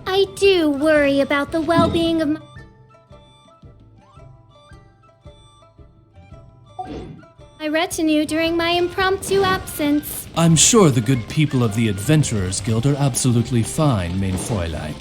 I do worry about the well-being of my retinue during my impromptu absence. I'm sure the good people of the Adventurers Guild are absolutely fine, mein Fräulein.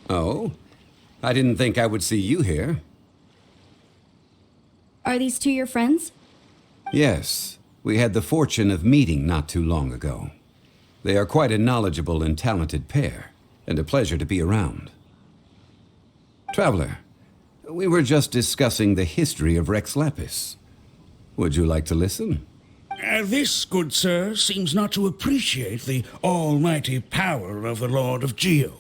Oh? I didn't think I would see you here. Are these two your friends? Yes. We had the fortune of meeting not too long ago. They are quite a knowledgeable and talented pair, and a pleasure to be around. Traveler, we were just discussing the history of Rex Lapis. Would you like to listen? This, good sir, seems not to appreciate the almighty power of the Lord of Geo.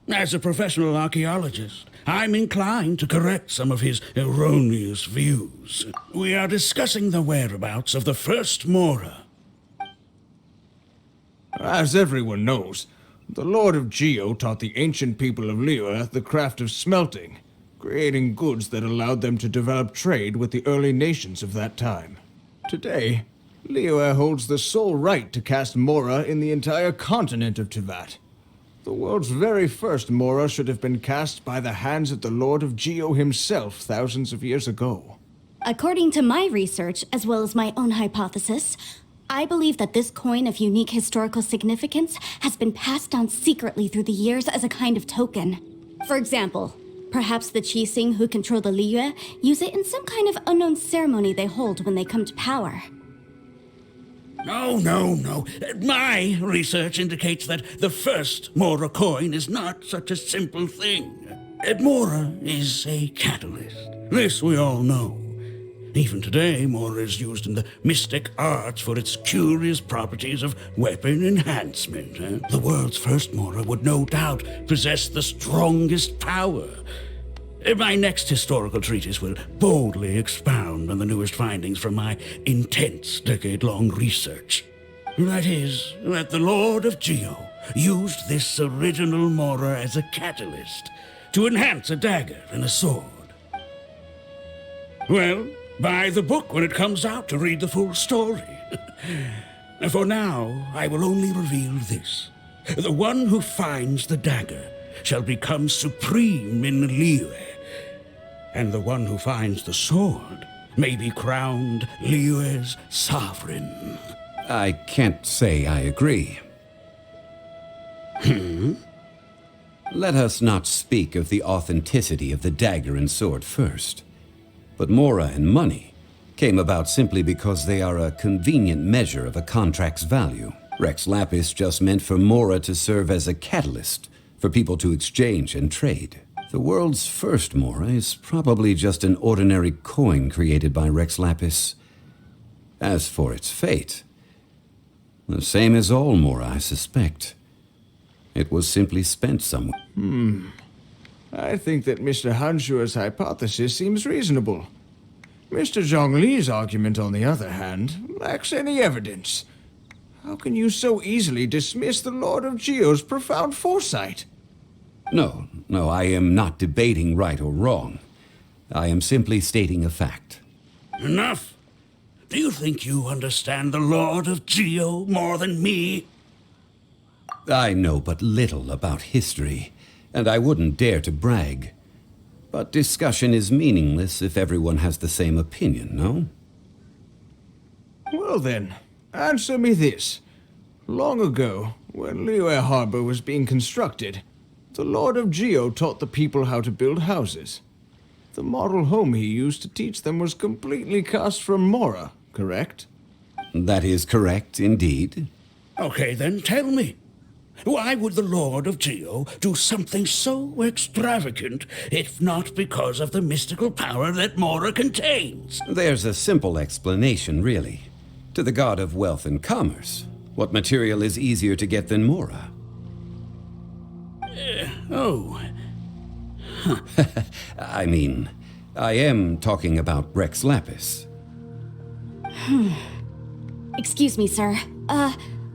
As a professional archaeologist, I'm inclined to correct some of his erroneous views. We are discussing the whereabouts of the first Mora. As everyone knows, the Lord of Geo taught the ancient people of Liyue the craft of smelting, creating goods that allowed them to develop trade with the early nations of that time. Today, Liyue holds the sole right to cast Mora in the entire continent of Teyvat. The world's very first Mora should have been cast by the hands of the Lord of Geo himself thousands of years ago. According to my research, as well as my own hypothesis, I believe that this coin of unique historical significance has been passed down secretly through the years as a kind of token. For example, perhaps the Jicxer who control the Liyue use it in some kind of unknown ceremony they hold when they come to power. No. My research indicates that the first Mora coin is not such a simple thing. Mora is a catalyst. This we all know. Even today, Mora is used in the mystic arts for its curious properties of weapon enhancement. The world's first Mora would no doubt possess the strongest power. My next historical treatise will boldly expound on the newest findings from my intense decade-long research. That is, that the Lord of Geo used this original Mora as a catalyst to enhance a dagger and a sword. Well, buy the book when it comes out to read the full story. For now, I will only reveal this. The one who finds the dagger shall become supreme in Liyue, and the one who finds the sword may be crowned Liyue's sovereign. I can't say I agree. Let us not speak of the authenticity of the dagger and sword first. But Mora and money came about simply because they are a convenient measure of a contract's value. Rex Lapis just meant for Mora to serve as a catalyst for people to exchange and trade. The world's first Mora is probably just an ordinary coin created by Rex Lapis. As for its fate, the same as all Mora, I suspect. It was simply spent somewhere. I think that Mr. Hanshua's hypothesis seems reasonable. Mr. Zhongli's argument, on the other hand, lacks any evidence. How can you so easily dismiss the Lord of Geo's profound foresight? No, I am not debating right or wrong. I am simply stating a fact. Enough! Do you think you understand the Lord of Geo more than me? I know but little about history, and I wouldn't dare to brag. But discussion is meaningless if everyone has the same opinion, no? Well then, answer me this. Long ago, when Liyue Harbor was being constructed, the Lord of Geo taught the people how to build houses. The model home he used to teach them was completely cast from Mora, correct? That is correct, indeed. Okay, then tell me. Why would the Lord of Geo do something so extravagant, if not because of the mystical power that Mora contains? There's a simple explanation, really. To the god of wealth and commerce, what material is easier to get than Mora? I mean, I am talking about Rex Lapis. Excuse me, sir.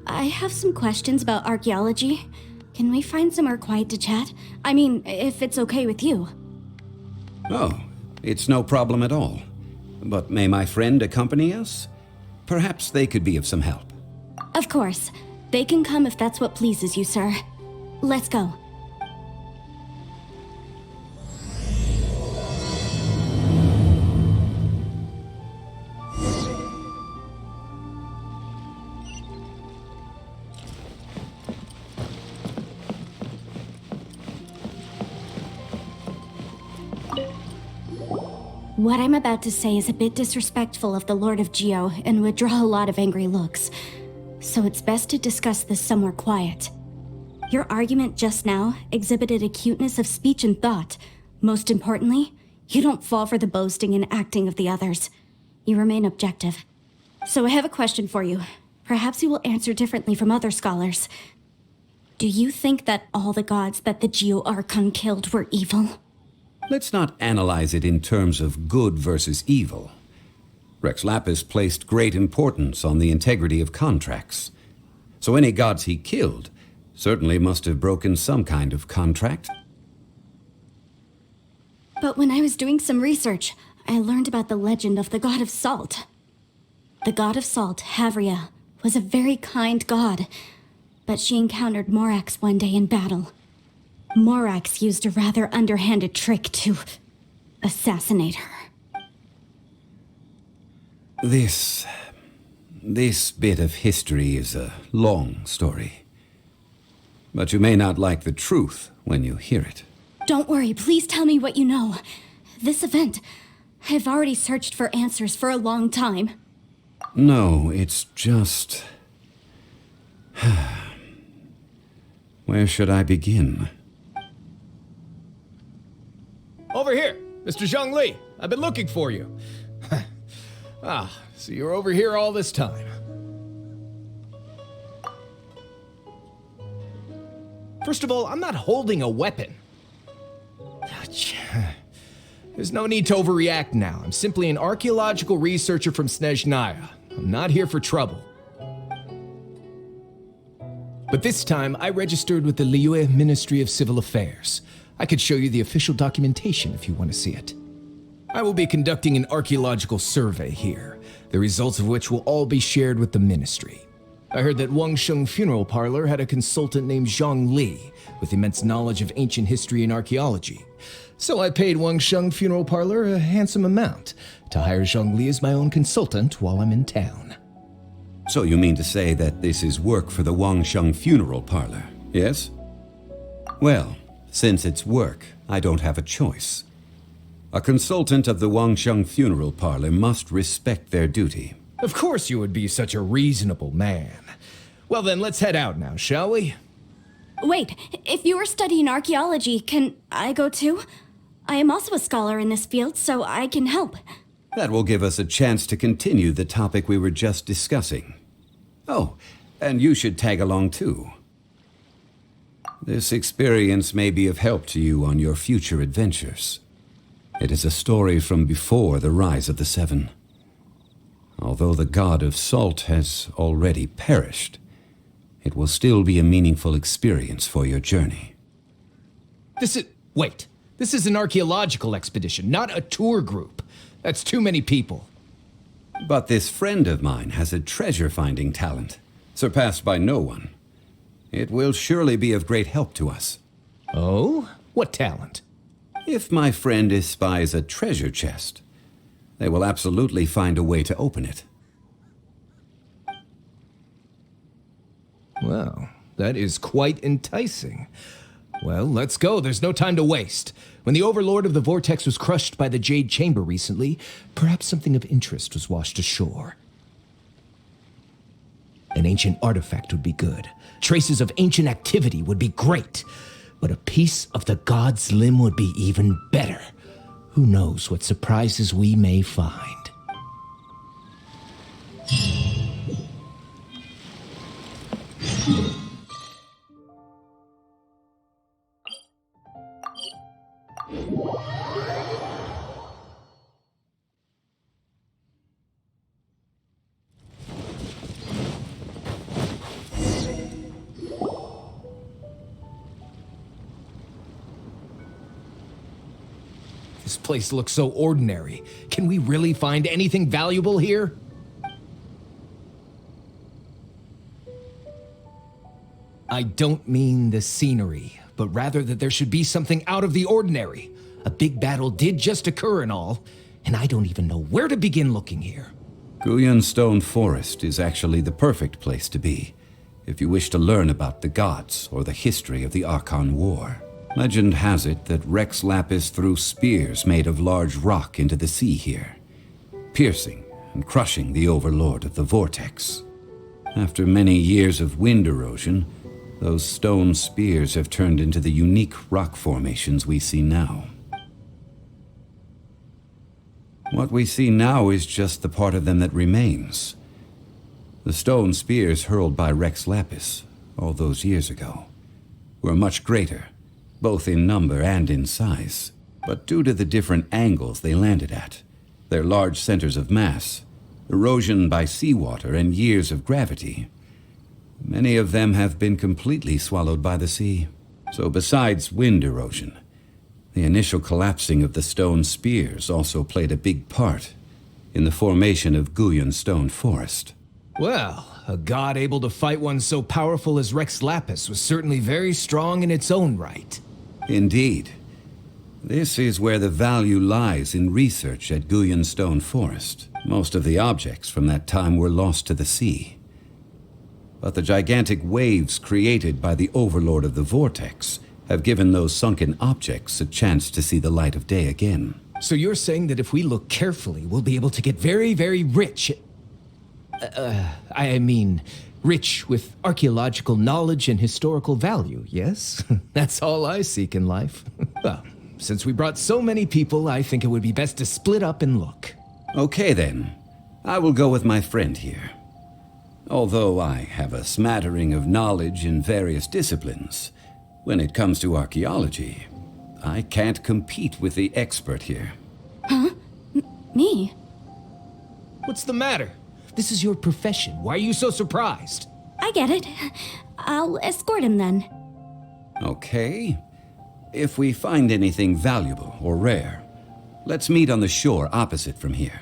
I have some questions about archaeology. Can we find somewhere quiet to chat? I mean, if it's okay with you. Oh, it's no problem at all. But may my friend accompany us? Perhaps they could be of some help. Of course. They can come if that's what pleases you, sir. Let's go. What I'm about to say is a bit disrespectful of the Lord of Geo and would draw a lot of angry looks. So it's best to discuss this somewhere quiet. Your argument just now exhibited acuteness of speech and thought. Most importantly, you don't fall for the boasting and acting of the others. You remain objective. So I have a question for you. Perhaps you will answer differently from other scholars. Do you think that all the gods that the Geo Archon killed were evil? Let's not analyze it in terms of good versus evil. Rex Lapis placed great importance on the integrity of contracts. So any gods he killed certainly must have broken some kind of contract. But when I was doing some research, I learned about the legend of the god of salt. The god of salt, Havria, was a very kind god, but she encountered Morax one day in battle. Morax used a rather underhanded trick to assassinate her. This bit of history is a long story. But you may not like the truth when you hear it. Don't worry, please tell me what you know. This event, I've already searched for answers for a long time. No, it's just... Where should I begin? Over here, Mr. Zhongli. I've been looking for you. Ah, so you're over here all this time. First of all, I'm not holding a weapon. There's no need to overreact now. I'm simply an archaeological researcher from Snezhnaya. I'm not here for trouble. But this time, I registered with the Liyue Ministry of Civil Affairs. I could show you the official documentation if you want to see it. I will be conducting an archaeological survey here, the results of which will all be shared with the ministry. I heard that Wangsheng Funeral Parlor had a consultant named Zhongli with immense knowledge of ancient history and archaeology. So I paid Wangsheng Funeral Parlor a handsome amount to hire Zhongli as my own consultant while I'm in town. So you mean to say that this is work for the Wangsheng Funeral Parlor, yes? Well, since it's work, I don't have a choice. A consultant of the Wangsheng Funeral Parlor must respect their duty. Of course you would be such a reasonable man. Well then, let's head out now, shall we? Wait, if you are studying archaeology, can I go too? I am also a scholar in this field, so I can help. That will give us a chance to continue the topic we were just discussing. Oh, and you should tag along too. This experience may be of help to you on your future adventures. It is a story from before the rise of the Seven. Although the god of salt has already perished, it will still be a meaningful experience for your journey. Wait. This is an archaeological expedition, not a tour group. That's too many people. But this friend of mine has a treasure-finding talent, surpassed by no one. It will surely be of great help to us. Oh? What talent? If my friend espies a treasure chest, they will absolutely find a way to open it. Well, that is quite enticing. Well, let's go. There's no time to waste. When the Overlord of the Vortex was crushed by the Jade Chamber recently, perhaps something of interest was washed ashore. An ancient artifact would be good. Traces of ancient activity would be great. But a piece of the god's limb would be even better. Who knows what surprises we may find. This place looks so ordinary. Can we really find anything valuable here? I don't mean the scenery, but rather that there should be something out of the ordinary. A big battle did just occur and all, and I don't even know where to begin looking here. Guyun Stone Forest is actually the perfect place to be, if you wish to learn about the gods or the history of the Archon War. Legend has it that Rex Lapis threw spears made of large rock into the sea here, piercing and crushing the Overlord of the Vortex. After many years of wind erosion, those stone spears have turned into the unique rock formations we see now. What we see now is just the part of them that remains. The stone spears hurled by Rex Lapis all those years ago were much greater, both in number and in size. But due to the different angles they landed at, their large centers of mass, erosion by seawater, and years of gravity, many of them have been completely swallowed by the sea. So besides wind erosion, the initial collapsing of the stone spears also played a big part in the formation of Guyun Stone Forest. Well, a god able to fight one so powerful as Rex Lapis was certainly very strong in its own right. Indeed. This is where the value lies in research at Guyun Stone Forest. Most of the objects from that time were lost to the sea. But the gigantic waves created by the Overlord of the Vortex have given those sunken objects a chance to see the light of day again. So you're saying that if we look carefully, we'll be able to get very, very rich. I mean, rich with archaeological knowledge and historical value, yes? That's all I seek in life. Well, since we brought so many people, I think it would be best to split up and look. Okay then. I will go with my friend here. Although I have a smattering of knowledge in various disciplines, when it comes to archaeology, I can't compete with the expert here. Me? What's the matter? This is your profession. Why are you so surprised? I get it. I'll escort him then. Okay. If we find anything valuable or rare, let's meet on the shore opposite from here.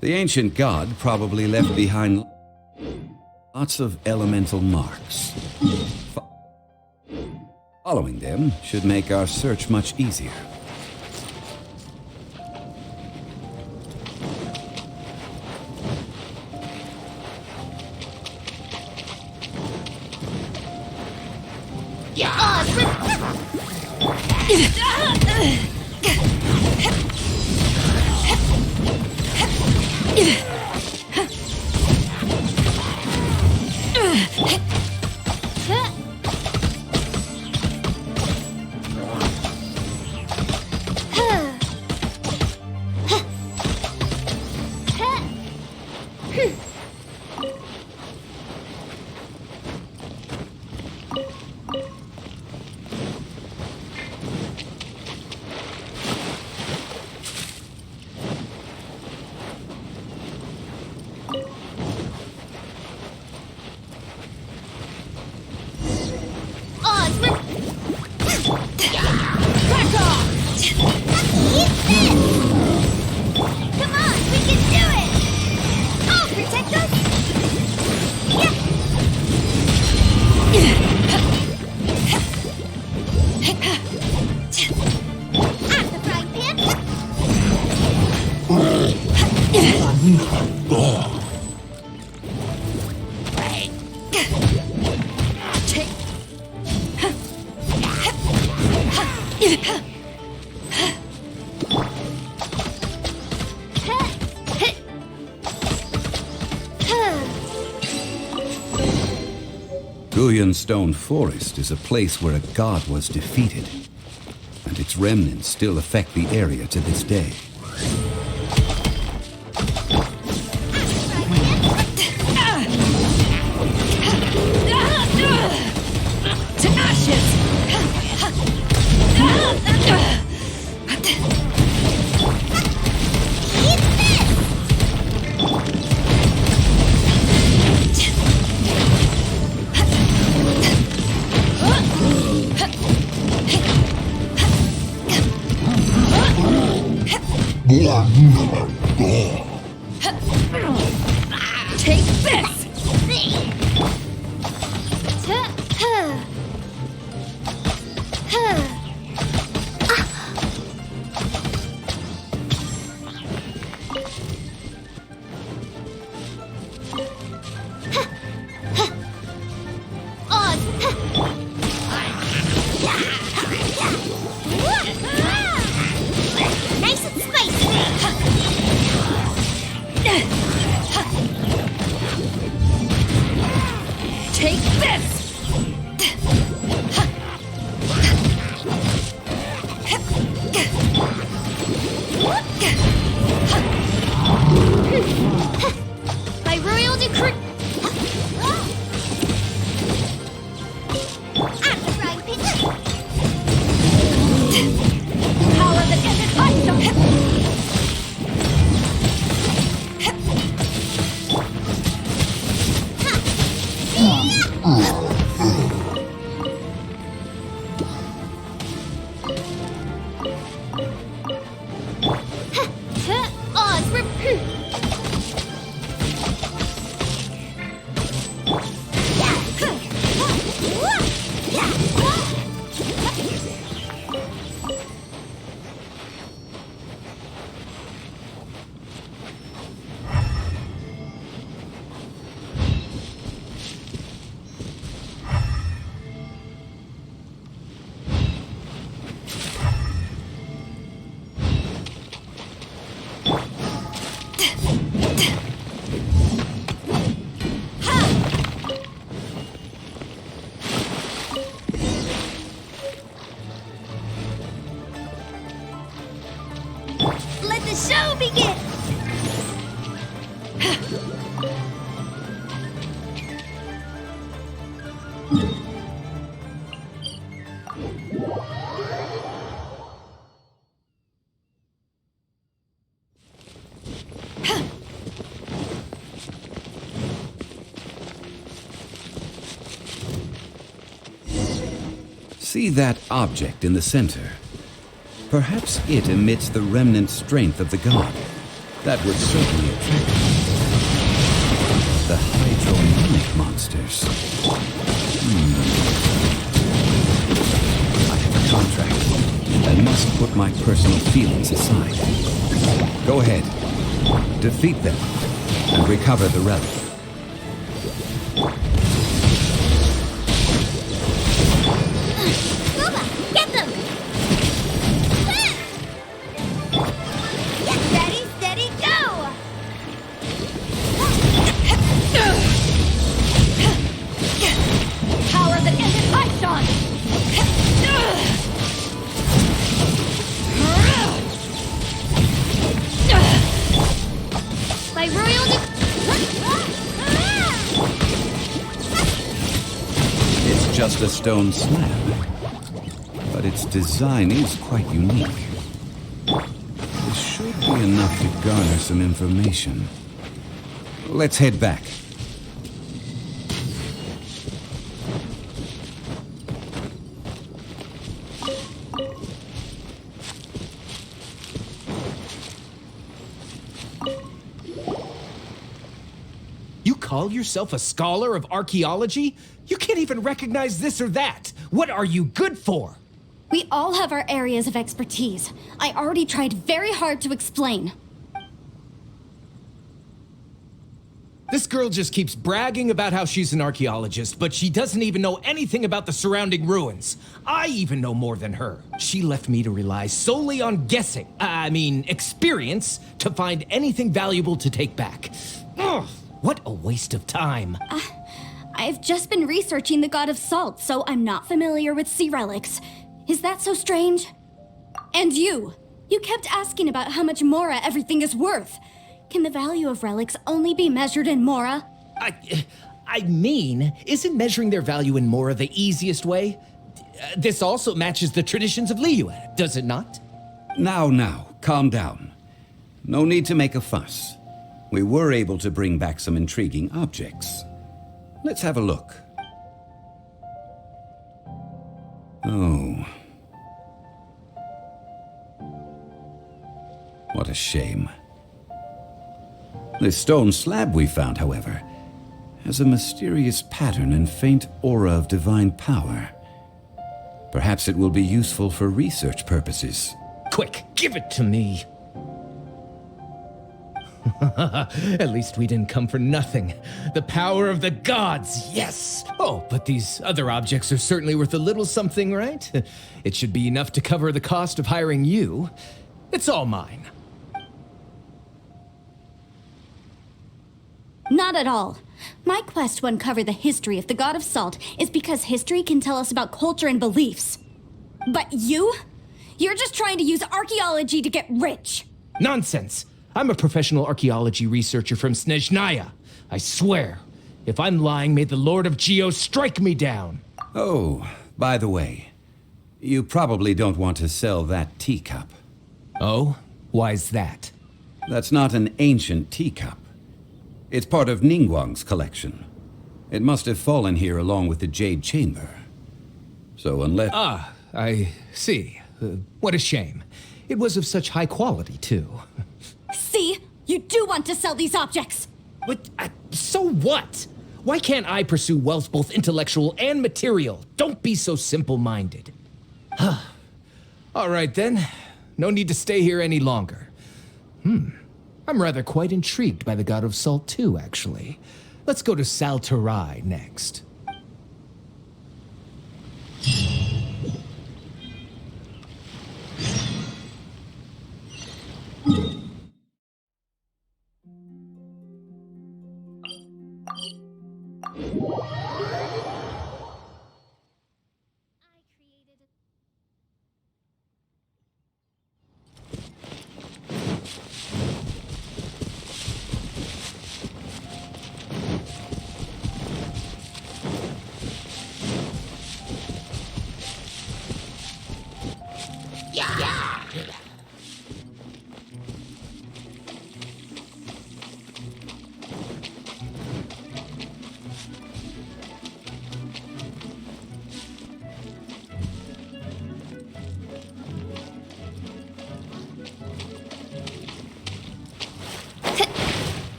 The ancient god probably left behind lots of elemental marks. Following them should make our search much easier. Stone Forest is a place where a god was defeated, and its remnants still affect the area to this day. Take this! Nice and spicy! Take this! By royal decree... At the frying pan! Power of the desert hot will begin! See that object in the center? Perhaps it emits the remnant strength of the god. That would certainly attract me. The hydromonic monsters. I have a contract and must put my personal feelings aside. Go ahead. Defeat them and recover the relic. Get them! Ready, steady, go! Power that ended Python! By royal It's just a stone slab, but its design is quite unique. This should be enough to garner some information. Let's head back. You call yourself a scholar of archaeology? You can't even recognize this or that. What are you good for? We all have our areas of expertise. I already tried very hard to explain. This girl just keeps bragging about how she's an archaeologist, but she doesn't even know anything about the surrounding ruins. I even know more than her. She left me to rely solely on guessing, experience, to find anything valuable to take back. Ugh, what a waste of time. I've just been researching the God of Salt, so I'm not familiar with sea relics. Is that so strange? And you kept asking about how much Mora everything is worth. Can the value of relics only be measured in Mora? Isn't measuring their value in Mora the easiest way? This also matches the traditions of Liyue, does it not? Now, calm down. No need to make a fuss. We were able to bring back some intriguing objects. Let's have a look. Oh. What a shame. This stone slab we found, however, has a mysterious pattern and faint aura of divine power. Perhaps it will be useful for research purposes. Quick, give it to me. At least we didn't come for nothing. The power of the gods, yes! Oh, but these other objects are certainly worth a little something, right? It should be enough to cover the cost of hiring you. It's all mine. Not at all. My quest to uncover the history of the God of Salt is because history can tell us about culture and beliefs. But you're just trying to use archaeology to get rich. Nonsense! I'm a professional archaeology researcher from Snezhnaya. I swear, if I'm lying, may the Lord of Geo strike me down. Oh, by the way, you probably don't want to sell that teacup. Oh? Why's that? That's not an ancient teacup. It's part of Ningguang's collection. It must have fallen here along with the Jade Chamber. So unless... Ah, I see. What a shame. It was of such high quality, too. See? You do want to sell these objects! But, so what? Why can't I pursue wealth both intellectual and material? Don't be so simple-minded. All right, then. No need to stay here any longer. I'm rather quite intrigued by the God of Salt, too, actually. Let's go to Saltarai next.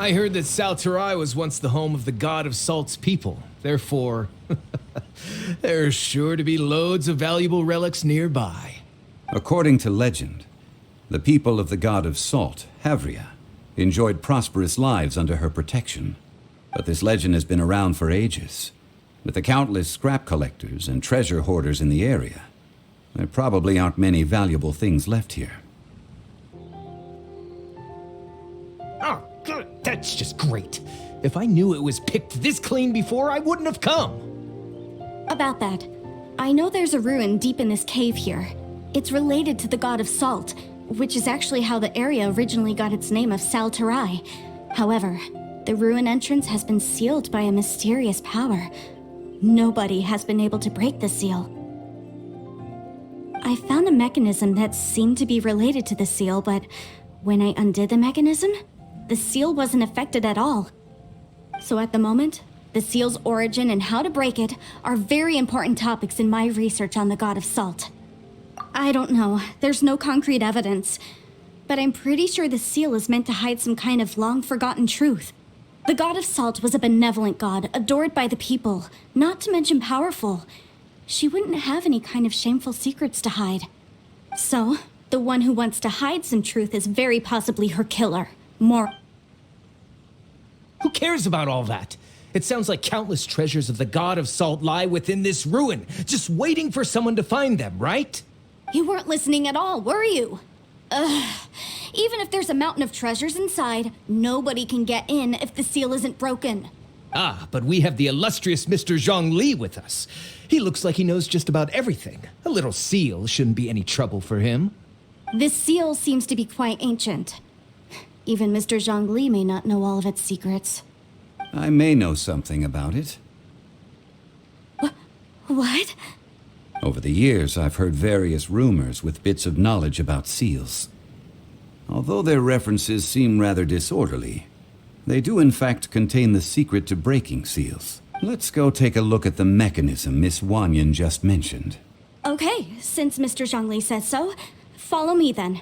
I heard that Salterai was once the home of the god of Salt's people. Therefore, there's sure to be loads of valuable relics nearby. According to legend, the people of the god of Salt, Havria, enjoyed prosperous lives under her protection. But this legend has been around for ages. With the countless scrap collectors and treasure hoarders in the area, there probably aren't many valuable things left here. Oh, good. That's just great. If I knew it was picked this clean before, I wouldn't have come. About that, I know there's a ruin deep in this cave here. It's related to the god of Salt, which is actually how the area originally got its name of Salterai. However, the ruin entrance has been sealed by a mysterious power. Nobody has been able to break the seal. I found a mechanism that seemed to be related to the seal, but when I undid the mechanism, the seal wasn't affected at all. So at the moment, the seal's origin and how to break it are very important topics in my research on the god of Salt. I don't know, there's no concrete evidence, but I'm pretty sure the seal is meant to hide some kind of long-forgotten truth. The god of Salt was a benevolent god, adored by the people, not to mention powerful. She wouldn't have any kind of shameful secrets to hide. So, the one who wants to hide some truth is very possibly her killer. Who cares about all that? It sounds like countless treasures of the god of Salt lie within this ruin, just waiting for someone to find them, right? You weren't listening at all, were you? Even if there's a mountain of treasures inside, nobody can get in if the seal isn't broken. Ah, but we have the illustrious Mr. Zhongli with us. He looks like he knows just about everything. A little seal shouldn't be any trouble for him. This seal seems to be quite ancient. Even Mr. Zhongli may not know all of its secrets. I may know something about it. What? Over the years, I've heard various rumors with bits of knowledge about seals. Although their references seem rather disorderly, they do in fact contain the secret to breaking seals. Let's go take a look at the mechanism Miss Wanyan just mentioned. Okay, since Mr. Zhongli says so, follow me then.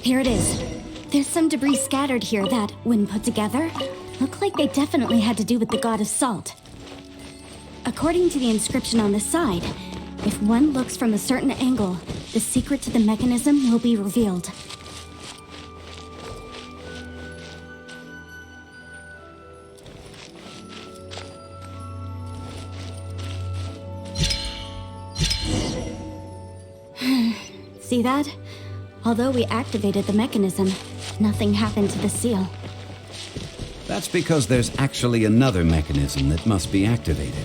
Here it is. There's some debris scattered here that, when put together, look like they definitely had to do with the god of Salt. According to the inscription on the side, if one looks from a certain angle, the secret to the mechanism will be revealed. See that? Although we activated the mechanism, nothing happened to the seal. That's because there's actually another mechanism that must be activated.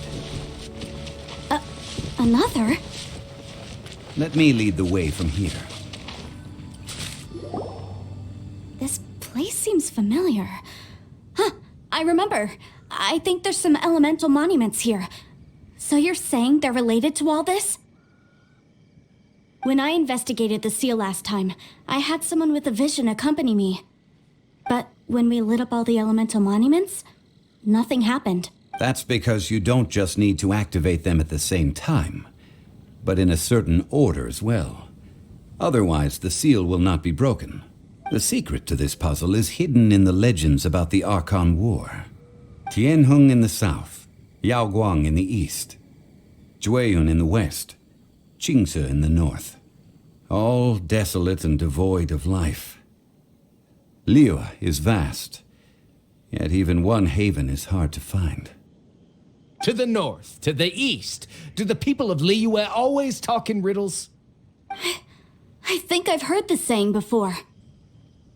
Another? Let me lead the way from here. This place seems familiar. Huh, I remember. I think there's some elemental monuments here. So you're saying they're related to all this? When I investigated the seal last time, I had someone with a vision accompany me. But when we lit up all the elemental monuments, nothing happened. That's because you don't just need to activate them at the same time, but in a certain order as well. Otherwise, the seal will not be broken. The secret to this puzzle is hidden in the legends about the Archon War. Tianheng in the south, Yaoguang in the east, Jueyun in the west, Jicxer in the north. All desolate and devoid of life. Liyue is vast, yet even one haven is hard to find. To the north, to the east. Do the people of Liyue always talk in riddles? I think I've heard this saying before.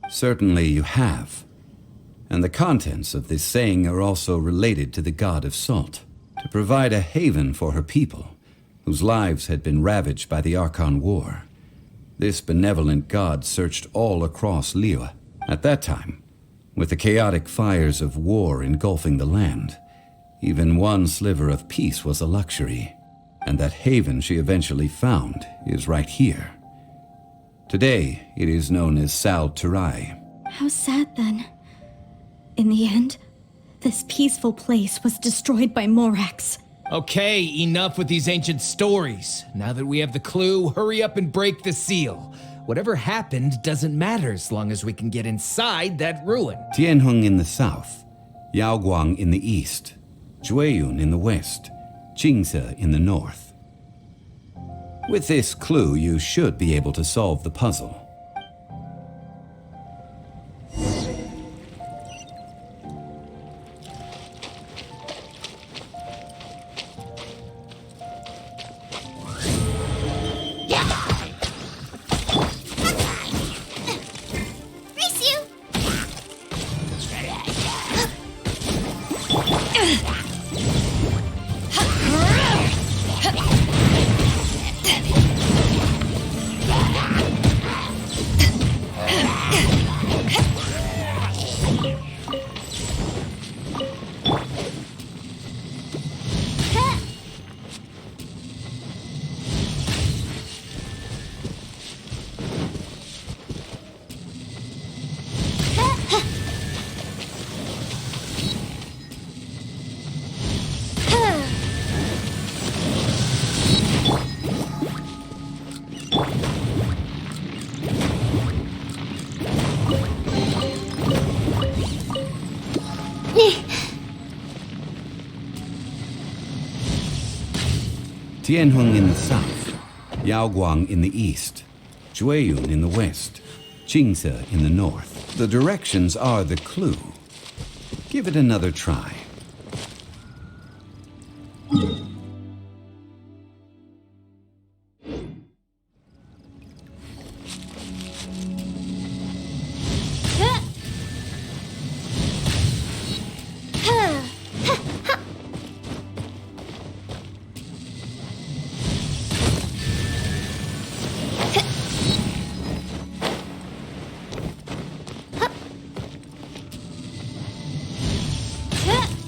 Certainly you have. And the contents of this saying are also related to the god of Salt. to provide a haven for her people, whose lives had been ravaged by the Archon War. This benevolent god searched all across Liyue. At that time, with the chaotic fires of war engulfing the land, even one sliver of peace was a luxury, and that haven she eventually found is right here. Today, it is known as Sal Turai. How sad then. In the end, this peaceful place was destroyed by Morax. Okay, enough with these ancient stories. Now that we have the clue, hurry up and break the seal. Whatever happened doesn't matter as long as we can get inside that ruin. Tianheng in the south, Yaoguang in the east, Jueyun in the west, Jicxer in the north. With this clue, you should be able to solve the puzzle. Race you! Tianheng in the south, Yaoguang in the east, Jueyun in the west, Jicxer in the north. The directions are the clue. Give it another try.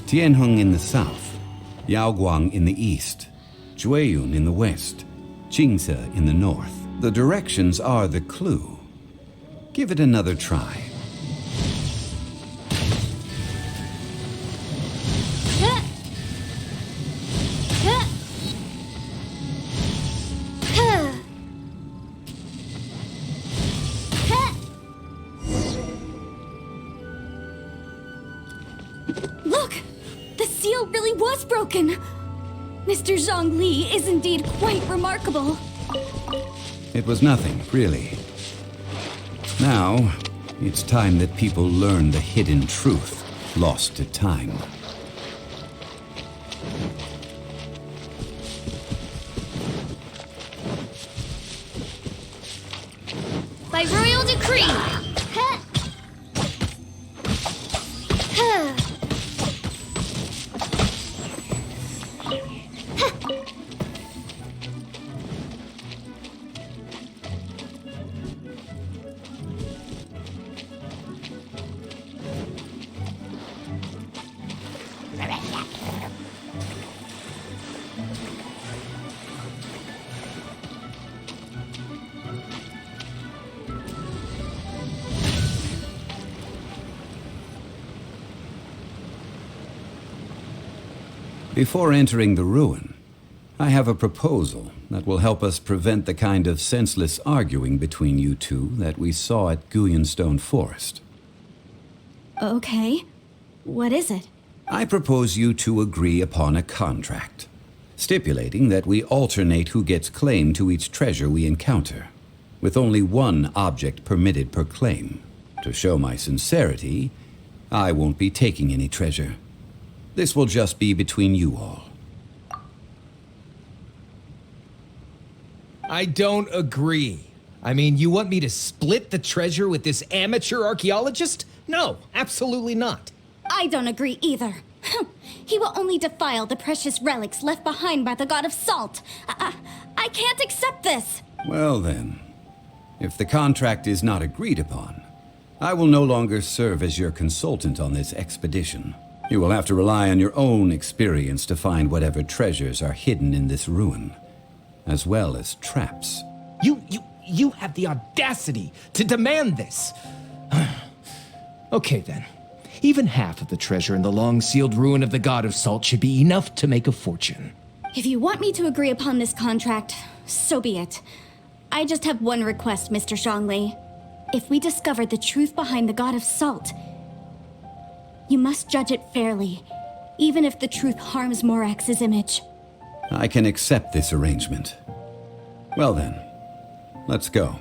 Tianheng in the south, Yaoguang in the east, Jueyun in the west, Jicxer in the north. The directions are the clue. Give it another try. Look! The seal really was broken! Mr. Zhongli is indeed quite remarkable. It was nothing, really. Now, it's time that people learn the hidden truth lost to time. By royal decree! Before entering the ruin, I have a proposal that will help us prevent the kind of senseless arguing between you two that we saw at Guyonstone Forest. Okay. What is it? I propose you two agree upon a contract, stipulating that we alternate who gets claim to each treasure we encounter, with only one object permitted per claim. To show my sincerity, I won't be taking any treasure. This will just be between you all. I don't agree. I mean, you want me to split the treasure with this amateur archaeologist? No, absolutely not. I don't agree either. he will only defile the precious relics left behind by the god of salt. I can't accept this! Well then, if the contract is not agreed upon, I will no longer serve as your consultant on this expedition. You will have to rely on your own experience to find whatever treasures are hidden in this ruin, as well as traps. You have the audacity to demand this! Okay then. Even half of the treasure in the long-sealed ruin of the God of Salt should be enough to make a fortune. If you want me to agree upon this contract, so be it. I just have one request, Mr. Zhongli. If we discover the truth behind the God of Salt, you must judge it fairly, even if the truth harms Morax's image. I can accept this arrangement. Well then, let's go.